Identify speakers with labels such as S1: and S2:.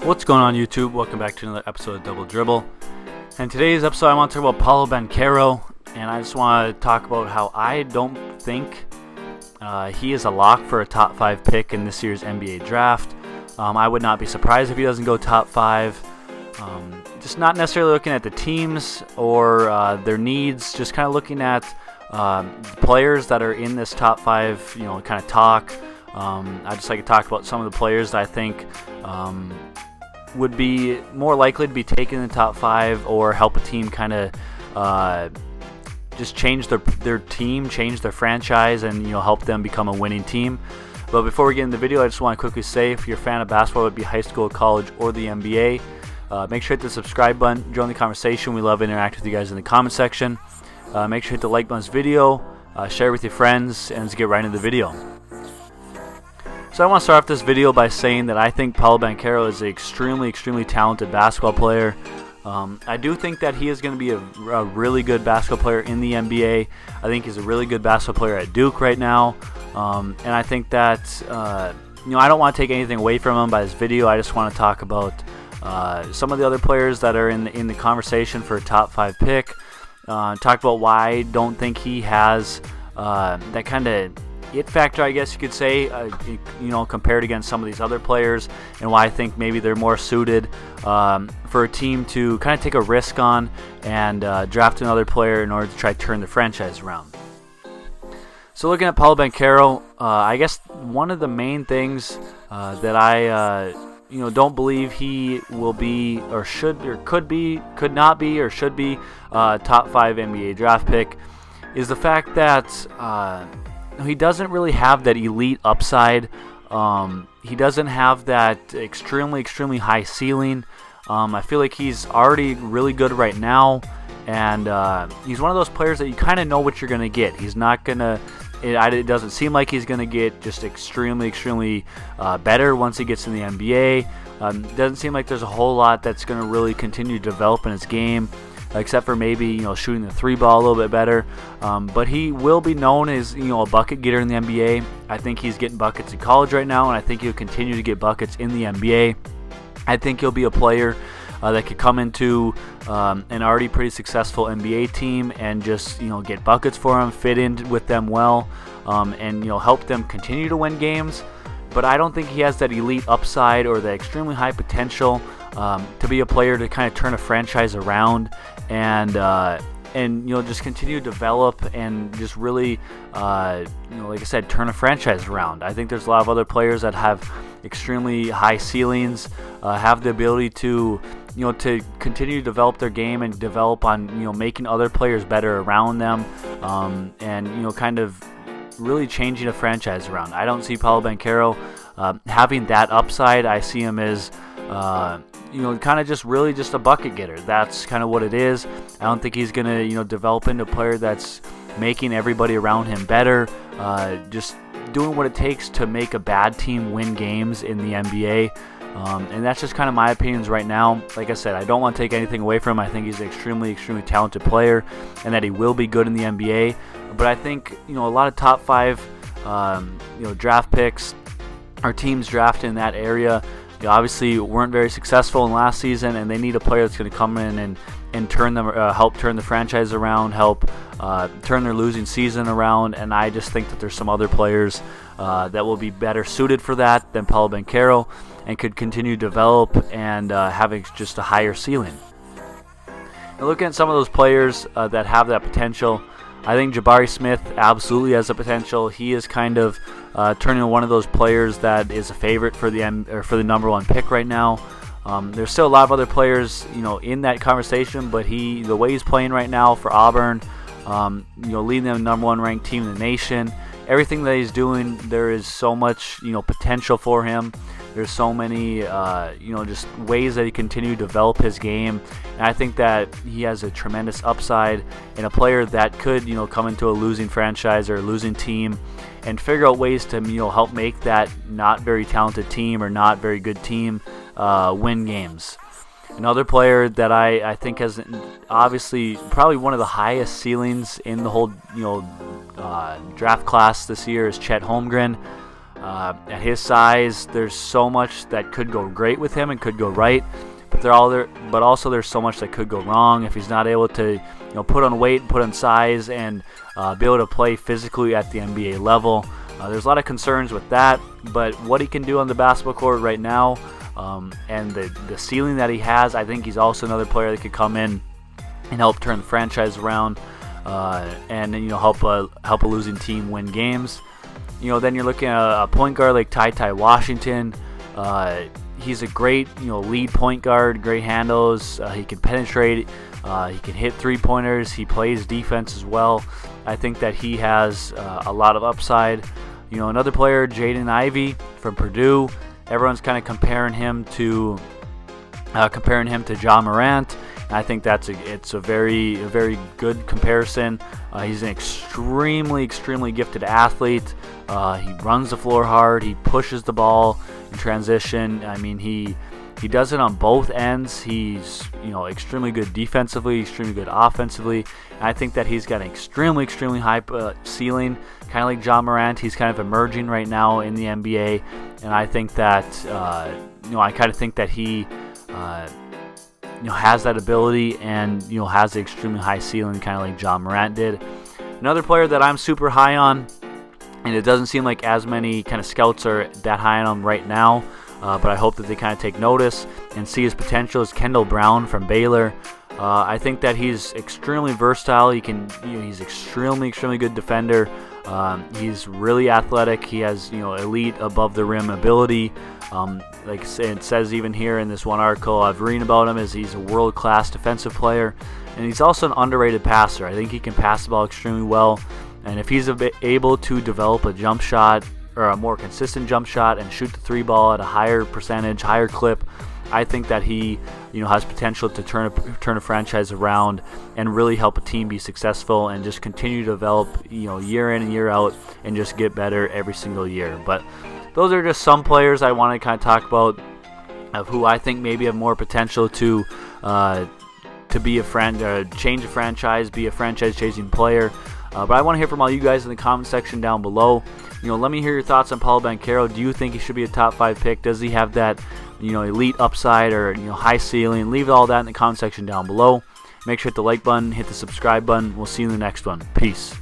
S1: What's going on, YouTube? Welcome back to another episode of Double Dribble. And today's episode I want to talk about Paolo Banchero, and I just want to talk about how I don't think he is a lock for a top 5 pick in this year's NBA draft. I would not be surprised if he doesn't go top 5. Just not necessarily looking at the teams or their needs, just kind of looking at players that are in this top 5, kind of talk. I just like to talk about some of the players that I think would be more likely to be taken in the top 5 or help a team kind of just change their team, change their franchise, and help them become a winning team. But before we get into the video, I just want to quickly say, if you're a fan of basketball, whether it be high school, college, or the NBA, make sure to hit the subscribe button, join the conversation. We love interacting with you guys in the comment section. Make sure to hit the like button on this video, share it with your friends, and let's get right into the video. So I want to start off this video by saying that I think Paolo Banchero is an extremely talented basketball player. I do think that he is going to be a really good basketball player in the NBA. I think he's a really good basketball player at Duke right now. And I think that, I don't want to take anything away from him by this video. I just want to talk about some of the other players that are in the conversation for a top 5 pick. Talk about why I don't think he has that kind of it factor, I guess you could say, compared against some of these other players, and why I think maybe they're more suited for a team to kind of take a risk on and draft another player in order to try to turn the franchise around. So looking at Paolo Banchero, I guess one of the main things that I don't believe he will be or should or could not be or should be top 5 NBA draft pick is the fact that he doesn't really have that elite upside. He doesn't have that extremely high ceiling. I feel like he's already really good right now, and he's one of those players that you kind of know what you're going to get. He's not going to, it doesn't seem like he's going to get just extremely better once he gets in the NBA. Doesn't seem like there's a whole lot that's going to really continue to develop in his game, except for maybe shooting the 3-ball a little bit better. But he will be known as a bucket getter in the NBA. I think he's getting buckets in college right now, and I think he'll continue to get buckets in the NBA. I think he'll be a player that could come into an already pretty successful NBA team and just get buckets for them, fit in with them well, and help them continue to win games. But I don't think he has that elite upside or the extremely high potential to be a player to kind of turn a franchise around and just continue to develop and just really like I said, turn a franchise around. I think there's a lot of other players that have extremely high ceilings, have the ability to to continue to develop their game and develop on making other players better around them, and kind of really changing a franchise around. I don't see Paolo Banchero having that upside. I see him as kind of just a bucket getter. That's kind of what it is. I don't think he's going to develop into a player that's making everybody around him better, just doing what it takes to make a bad team win games in the NBA. And that's just kind of my opinions right now. Like I said, I don't want to take anything away from him. I think he's an extremely talented player and that he will be good in the NBA. But I think a lot of top 5 draft picks or teams drafted in that area obviously weren't very successful in last season, and they need a player that's going to come in and turn them, help turn the franchise around, help turn their losing season around. And I just think that there's some other players that will be better suited for that than Paolo Banchero and could continue to develop and having just a higher ceiling. And looking at some of those players that have that potential, I think Jabari Smith absolutely has the potential. He is kind of turning into one of those players that is a favorite for the number 1 pick right now. There's still a lot of other players, in that conversation, but the way he's playing right now for Auburn, leading them number 1 ranked team in the nation, everything that he's doing, there is so much, potential for him. There's so many, just ways that he continue to develop his game. And I think that he has a tremendous upside and a player that could, come into a losing franchise or a losing team and figure out ways to, help make that not very talented team or not very good team win games. Another player that I think has obviously probably one of the highest ceilings in the whole, draft class this year is Chet Holmgren. At his size, there's so much that could go great with him and could go right, but also there's so much that could go wrong if he's not able to put on weight, put on size, and be able to play physically at the NBA level. There's a lot of concerns with that, but what he can do on the basketball court right now, and the ceiling that he has, I think he's also another player that could come in and help turn the franchise around, and help a losing team win games. Then you're looking at a point guard like Ty Washington. He's a great lead point guard, great handles. He can penetrate. He can hit three-pointers. He plays defense as well. I think that he has a lot of upside. Another player, Jaden Ivey from Purdue. Everyone's kind of comparing him to Ja Morant. I think it's a very good comparison. He's an extremely gifted athlete. He runs the floor hard. He pushes the ball in transition. I mean, he does it on both ends. He's extremely good defensively, extremely good offensively. And I think that he's got an extremely high ceiling, kind of like Ja Morant. He's kind of emerging right now in the NBA, and I think that I kind of think that he has that ability and has an extremely high ceiling, kind of like Ja Morant did. Another player that I'm super high on, and it doesn't seem like as many kind of scouts are that high on him right now, but I hope that they kind of take notice and see his potential, is Kendall Brown from Baylor. I think that he's extremely versatile. He's extremely good defender. He's really athletic. He has elite above the rim ability. Like it says even here in this one article I've read about him, is he's a world-class defensive player, and he's also an underrated passer. I think he can pass the ball extremely well, and if he's able to develop a jump shot, or a more consistent jump shot, and shoot the three ball at a higher percentage, higher clip, I think that he has potential to turn a franchise around and really help a team be successful and just continue to develop year in and year out and just get better every single year. But those are just some players I want to kind of talk about of who I think maybe have more potential to be change a franchise, be a franchise-changing player. But I want to hear from all you guys in the comment section down below. Let me hear your thoughts on Paolo Banchero. Do you think he should be a top 5 pick? Does he have that elite upside or high ceiling? Leave all that in the comment section down below. Make sure to hit the like button, hit the subscribe button. We'll see you in the next one. Peace.